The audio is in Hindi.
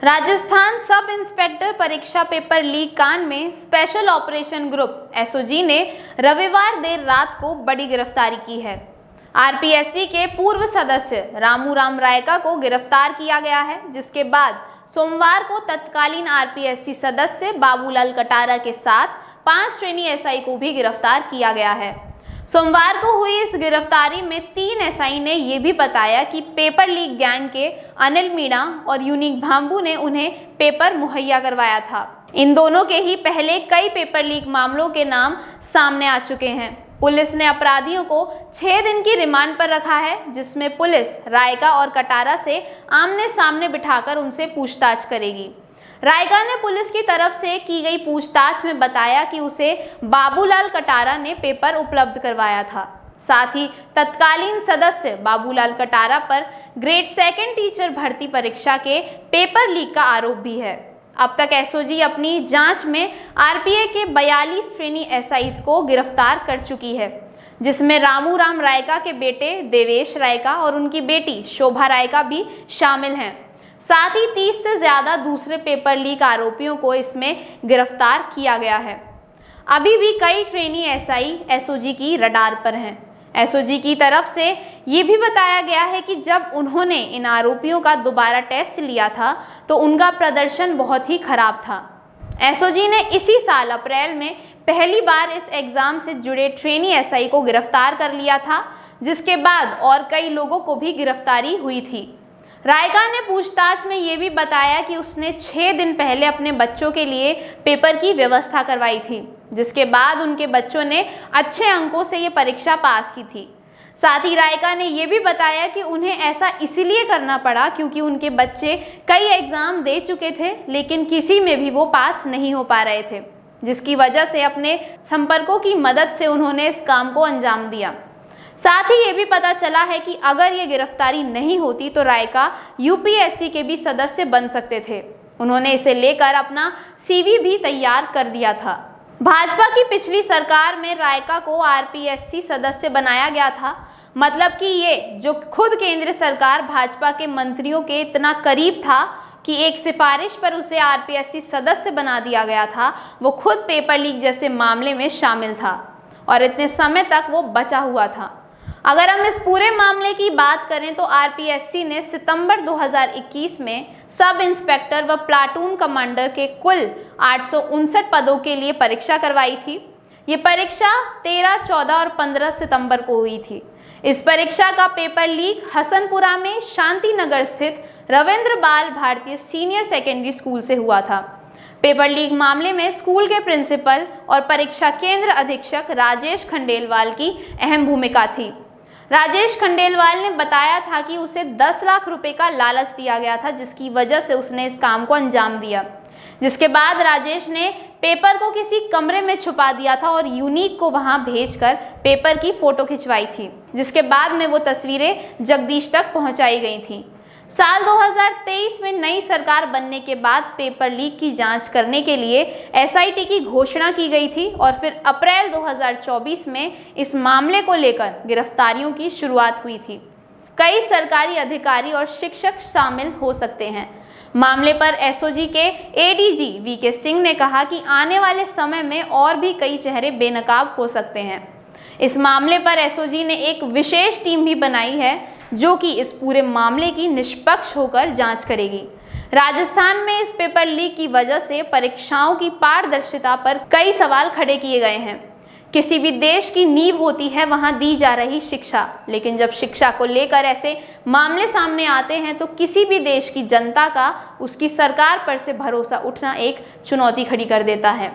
राजस्थान सब इंस्पेक्टर परीक्षा पेपर लीक कांड में स्पेशल ऑपरेशन ग्रुप एसओजी ने रविवार देर रात को बड़ी गिरफ्तारी की है। आरपीएससी के पूर्व सदस्य रामूराम रायका को गिरफ्तार किया गया है, जिसके बाद सोमवार को तत्कालीन आरपीएससी सदस्य बाबूलाल कटारा के साथ 5 ट्रेनी एसआई को भी गिरफ्तार किया गया है। सोमवार को हुई इस गिरफ्तारी में 3 एसआई ने यह भी बताया कि पेपर लीक गैंग के अनिल मीणा और यूनिक भांबू ने उन्हें पेपर मुहैया करवाया था। इन दोनों के ही पहले कई पेपर लीक मामलों के नाम सामने आ चुके हैं। पुलिस ने अपराधियों को 6 दिन की रिमांड पर रखा है, जिसमें पुलिस रायका और कटारा से आमने सामने बिठाकर उनसे पूछताछ करेगी। रायका ने पुलिस की तरफ से की गई पूछताछ में बताया कि उसे बाबूलाल कटारा ने पेपर उपलब्ध करवाया था। साथ ही तत्कालीन सदस्य बाबूलाल कटारा पर ग्रेड 2 टीचर भर्ती परीक्षा के पेपर लीक का आरोप भी है। अब तक एसओजी अपनी जांच में आरपीए के 42 ट्रेनी एसआईज को गिरफ्तार कर चुकी है, जिसमें रामूराम रायका के बेटे देवेश रायका और उनकी बेटी शोभा रायका भी शामिल हैं। साथ ही 30 से ज़्यादा दूसरे पेपर लीक आरोपियों को इसमें गिरफ्तार किया गया है। अभी भी कई ट्रेनी एसआई एसओजी की रडार पर हैं। एसओजी की तरफ से ये भी बताया गया है कि जब उन्होंने इन आरोपियों का दोबारा टेस्ट लिया था तो उनका प्रदर्शन बहुत ही खराब था। एसओजी ने इसी साल अप्रैल में पहली बार इस एग्ज़ाम से जुड़े ट्रेनी एसआई को गिरफ्तार कर लिया था, जिसके बाद और कई लोगों को भी गिरफ्तारी हुई थी। रायका ने पूछताछ में ये भी बताया कि उसने 6 दिन पहले अपने बच्चों के लिए पेपर की व्यवस्था करवाई थी, जिसके बाद उनके बच्चों ने अच्छे अंकों से ये परीक्षा पास की थी। साथ ही रायका ने ये भी बताया कि उन्हें ऐसा इसलिए करना पड़ा क्योंकि उनके बच्चे कई एग्ज़ाम दे चुके थे, लेकिन किसी में भी वो पास नहीं हो पा रहे थे, जिसकी वजह से अपने संपर्कों की मदद से उन्होंने इस काम को अंजाम दिया। साथ ही ये भी पता चला है कि अगर ये गिरफ्तारी नहीं होती तो रायका यूपीएससी के भी सदस्य बन सकते थे। उन्होंने इसे लेकर अपना सीवी भी तैयार कर दिया था। भाजपा की पिछली सरकार में रायका को आरपीएससी सदस्य बनाया गया था। मतलब कि ये जो खुद केंद्र सरकार भाजपा के मंत्रियों के इतना करीब था कि एक सिफारिश पर उसे आरपीएससी सदस्य बना दिया गया था, वो खुद पेपर लीक जैसे मामले में शामिल था और इतने समय तक वो बचा हुआ था। अगर हम इस पूरे मामले की बात करें तो आरपीएससी ने सितंबर 2021 में सब इंस्पेक्टर व प्लाटून कमांडर के कुल 859 पदों के लिए परीक्षा करवाई थी। ये परीक्षा 13, 14 और 15 सितंबर को हुई थी। इस परीक्षा का पेपर लीक हसनपुरा में शांति नगर स्थित रविंद्र बाल भारतीय सीनियर सेकेंडरी स्कूल से हुआ था। पेपर लीक मामले में स्कूल के प्रिंसिपल और परीक्षा केंद्र अधीक्षक राजेश खंडेलवाल की अहम भूमिका थी। राजेश खंडेलवाल ने बताया था कि उसे 10 लाख रुपए का लालच दिया गया था, जिसकी वजह से उसने इस काम को अंजाम दिया। जिसके बाद राजेश ने पेपर को किसी कमरे में छुपा दिया था और यूनिक को वहां भेजकर पेपर की फोटो खिंचवाई थी, जिसके बाद में वो तस्वीरें जगदीश तक पहुंचाई गई थी। साल 2023 में नई सरकार बनने के बाद पेपर लीक की जांच करने के लिए एसआईटी की घोषणा की गई थी और फिर अप्रैल 2024 में इस मामले को लेकर गिरफ्तारियों की शुरुआत हुई थी। कई सरकारी अधिकारी और शिक्षक शामिल हो सकते हैं। मामले पर एसओजी के एडीजी वीके सिंह ने कहा कि आने वाले समय में और भी कई चेहरे बेनकाब हो सकते हैं। इस मामले पर एसओजी ने एक विशेष टीम भी बनाई है जो कि इस पूरे मामले की निष्पक्ष होकर जांच करेगी। राजस्थान में इस पेपर लीक की वजह से परीक्षाओं की पारदर्शिता पर कई सवाल खड़े किए गए हैं। किसी भी देश की नींव होती है वहां दी जा रही शिक्षा, लेकिन जब शिक्षा को लेकर ऐसे मामले सामने आते हैं तो किसी भी देश की जनता का उसकी सरकार पर से भरोसा उठना एक चुनौती खड़ी कर देता है।